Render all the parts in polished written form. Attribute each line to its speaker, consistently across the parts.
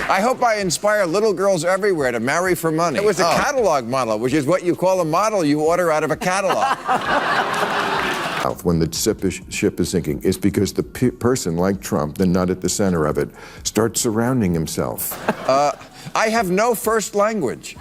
Speaker 1: I hope I inspire little girls everywhere to marry for money. It was a catalog model, which is what you call a model you order out of a catalog.
Speaker 2: When the ship is sinking, it's because the person like Trump, the nut at the center of it, starts surrounding himself.
Speaker 1: I have no first language.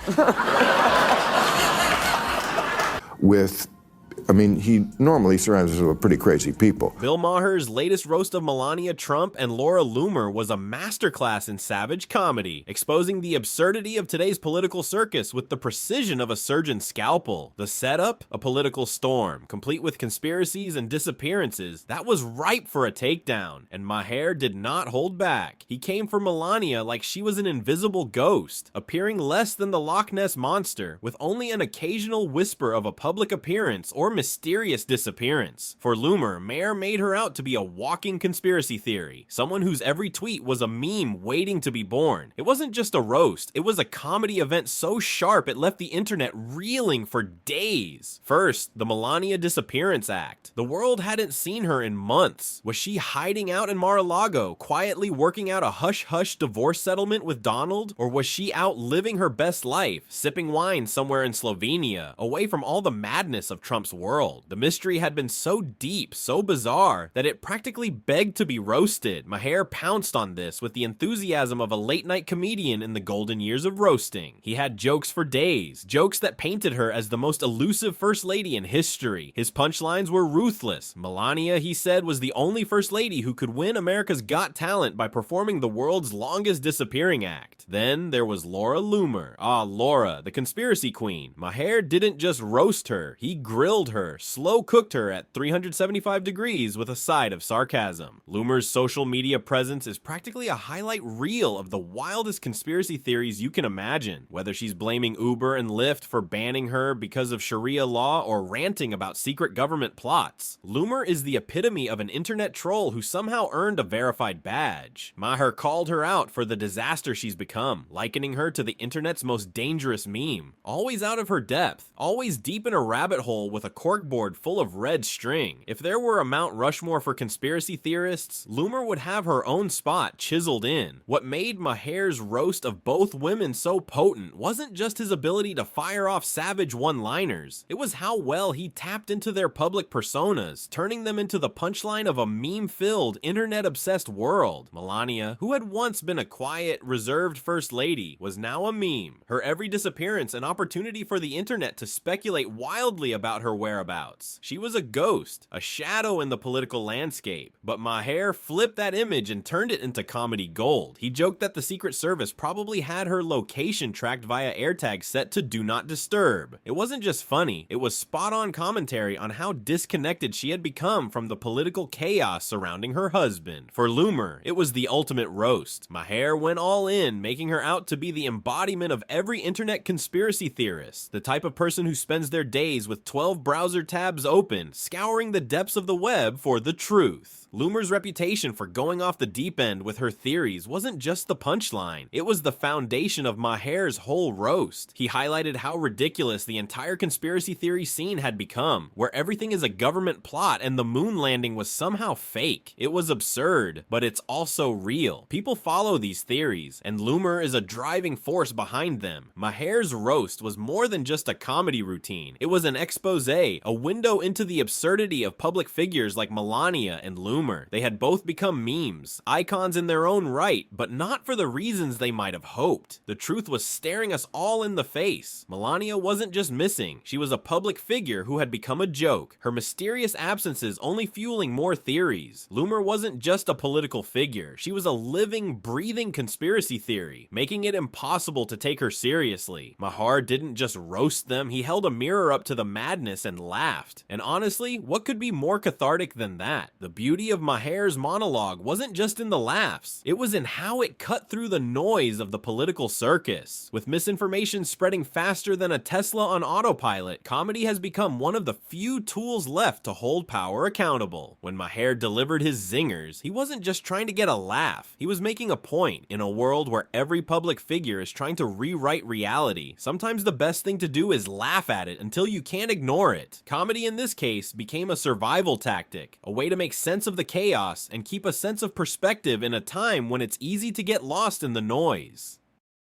Speaker 2: He normally surrounds himself with pretty crazy people.
Speaker 3: Bill Maher's latest roast of Melania Trump and Laura Loomer was a masterclass in savage comedy, exposing the absurdity of today's political circus with the precision of a surgeon's scalpel. The setup, a political storm, complete with conspiracies and disappearances, that was ripe for a takedown, and Maher did not hold back. He came for Melania like she was an invisible ghost, appearing less than the Loch Ness Monster, with only an occasional whisper of a public appearance or mysterious disappearance. For Loomer, Maher made her out to be a walking conspiracy theory, someone whose every tweet was a meme waiting to be born. It wasn't just a roast, it was a comedy event so sharp it left the internet reeling for days. First, the Melania disappearance act. The world hadn't seen her in months. Was she hiding out in Mar-a-Lago, quietly working out a hush-hush divorce settlement with Donald? Or was she out living her best life, sipping wine somewhere in Slovenia, away from all the madness of Trump's world? The mystery had been so deep, so bizarre, that it practically begged to be roasted. Maher pounced on this with the enthusiasm of a late-night comedian in the golden years of roasting. He had jokes for days, jokes that painted her as the most elusive first lady in history. His punchlines were ruthless. Melania, he said, was the only first lady who could win America's Got Talent by performing the world's longest disappearing act. Then there was Laura Loomer. Laura, the conspiracy queen. Maher didn't just roast her, he grilled her, slow cooked her at 375 degrees with a side of sarcasm. Loomer's social media presence is practically a highlight reel of the wildest conspiracy theories you can imagine, whether she's blaming Uber and Lyft for banning her because of Sharia law or ranting about secret government plots. Loomer is the epitome of an internet troll who somehow earned a verified badge. Maher called her out for the disaster she's become, likening her to the internet's most dangerous meme. Always out of her depth, always deep in a rabbit hole with a corkboard full of red string. If there were a Mount Rushmore for conspiracy theorists, Loomer would have her own spot chiseled in. What made Maher's roast of both women so potent wasn't just his ability to fire off savage one-liners. It was how well he tapped into their public personas, turning them into the punchline of a meme-filled, internet-obsessed world. Melania, who had once been a quiet, reserved first lady, was now a meme. Her every disappearance an opportunity for the internet to speculate wildly about her whereabouts. She was a ghost, a shadow in the political landscape, but Maher flipped that image and turned it into comedy gold. He joked that the Secret Service probably had her location tracked via AirTag set to Do Not Disturb. It wasn't just funny, it was spot-on commentary on how disconnected she had become from the political chaos surrounding her husband. For Loomer, it was the ultimate roast. Maher went all in, making her out to be the embodiment of every internet conspiracy theorist, the type of person who spends their days with 12 browser tabs open, scouring the depths of the web for the truth. Loomer's reputation for going off the deep end with her theories wasn't just the punchline, it was the foundation of Maher's whole roast. He highlighted how ridiculous the entire conspiracy theory scene had become, where everything is a government plot and the moon landing was somehow fake. It was absurd, but it's also real. People follow these theories, and Loomer is a driving force behind them. Maher's roast was more than just a comedy routine. It was an expose, a window into the absurdity of public figures like Melania and Loomer. They had both become memes, icons in their own right, but not for the reasons they might have hoped. The truth was staring us all in the face. Melania wasn't just missing, she was a public figure who had become a joke, her mysterious absences only fueling more theories. Loomer wasn't just a political figure, she was a living, breathing conspiracy theory, making it impossible to take her seriously. Maher didn't just roast them, he held a mirror up to the madness and laughed. And honestly, what could be more cathartic than that? The beauty of Maher's monologue wasn't just in the laughs, it was in how it cut through the noise of the political circus. With misinformation spreading faster than a Tesla on autopilot, comedy has become one of the few tools left to hold power accountable. When Maher delivered his zingers, he wasn't just trying to get a laugh, he was making a point. In a world where every public figure is trying to rewrite reality, sometimes the best thing to do is laugh at it until you can't ignore it. Comedy in this case became a survival tactic, a way to make sense of the the chaos and keep a sense of perspective in a time when it's easy to get lost in the noise.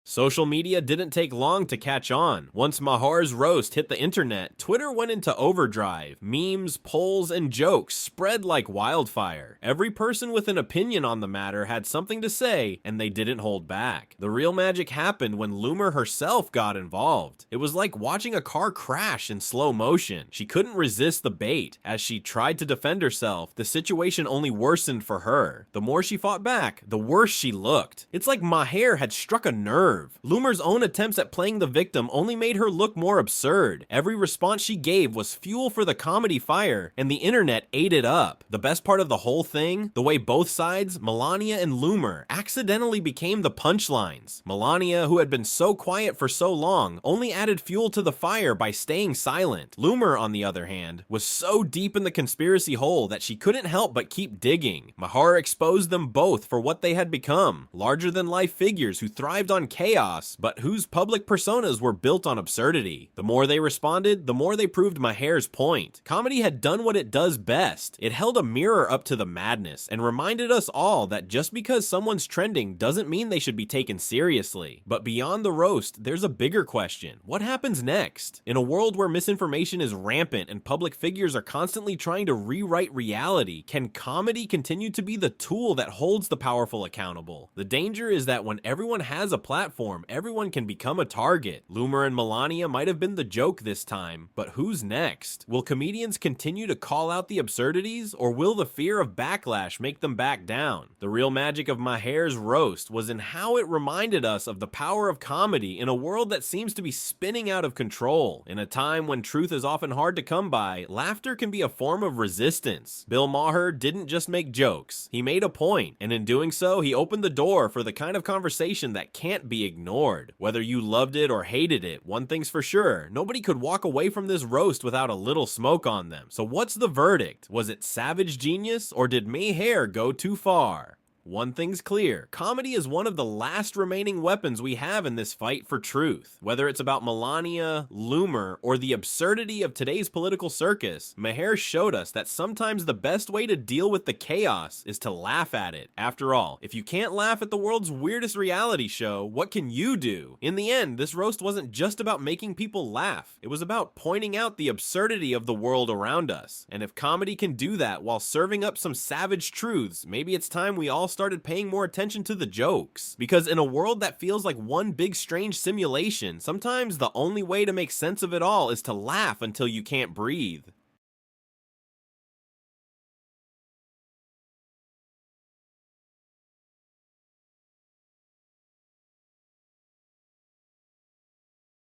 Speaker 3: Social media didn't take long to catch on. Once Maher's roast hit the internet, Twitter went into overdrive. Memes, polls, and jokes spread like wildfire. Every person with an opinion on the matter had something to say, and they didn't hold back. The real magic happened when Loomer herself got involved. It was like watching a car crash in slow motion. She couldn't resist the bait. As she tried to defend herself, the situation only worsened for her. The more she fought back, the worse she looked. It's like Maher had struck a nerve. Loomer's own attempts at playing the victim only made her look more absurd. Every response she gave was fuel for the comedy fire, and the internet ate it up. The best part of the whole thing? The way both sides, Melania and Loomer, accidentally became the punchlines. Melania, who had been so quiet for so long, only added fuel to the fire by staying silent. Loomer, on the other hand, was so deep in the conspiracy hole that she couldn't help but keep digging. Maher exposed them both for what they had become, larger-than-life figures who thrived on chaos, but whose public personas were built on absurdity. The more they responded, the more they proved Maher's point. Comedy had done what it does best. It held a mirror up to the madness and reminded us all that just because someone's trending doesn't mean they should be taken seriously. But beyond the roast, there's a bigger question. What happens next? In a world where misinformation is rampant and public figures are constantly trying to rewrite reality, can comedy continue to be the tool that holds the powerful accountable? The danger is that when everyone has a platform, everyone can become a target. Loomer and Melania might have been the joke this time, but who's next? Will comedians continue to call out the absurdities, or will the fear of backlash make them back down? The real magic of Maher's roast was in how it reminded us of the power of comedy in a world that seems to be spinning out of control. In a time when truth is often hard to come by, laughter can be a form of resistance. Bill Maher didn't just make jokes, he made a point, and in doing so, he opened the door for the kind of conversation that can't be ignored. Whether you loved it or hated it, one thing's for sure, nobody could walk away from this roast without a little smoke on them. So what's the verdict? Was it savage genius, or did Maher go too far? One thing's clear, comedy is one of the last remaining weapons we have in this fight for truth. Whether it's about Melania, Loomer, or the absurdity of today's political circus, Maher showed us that sometimes the best way to deal with the chaos is to laugh at it. After all, if you can't laugh at the world's weirdest reality show, what can you do? In the end, this roast wasn't just about making people laugh. It was about pointing out the absurdity of the world around us. And if comedy can do that while serving up some savage truths, maybe it's time we all started paying more attention to the jokes. Because in a world that feels like one big strange simulation, sometimes the only way to make sense of it all is to laugh until you can't breathe.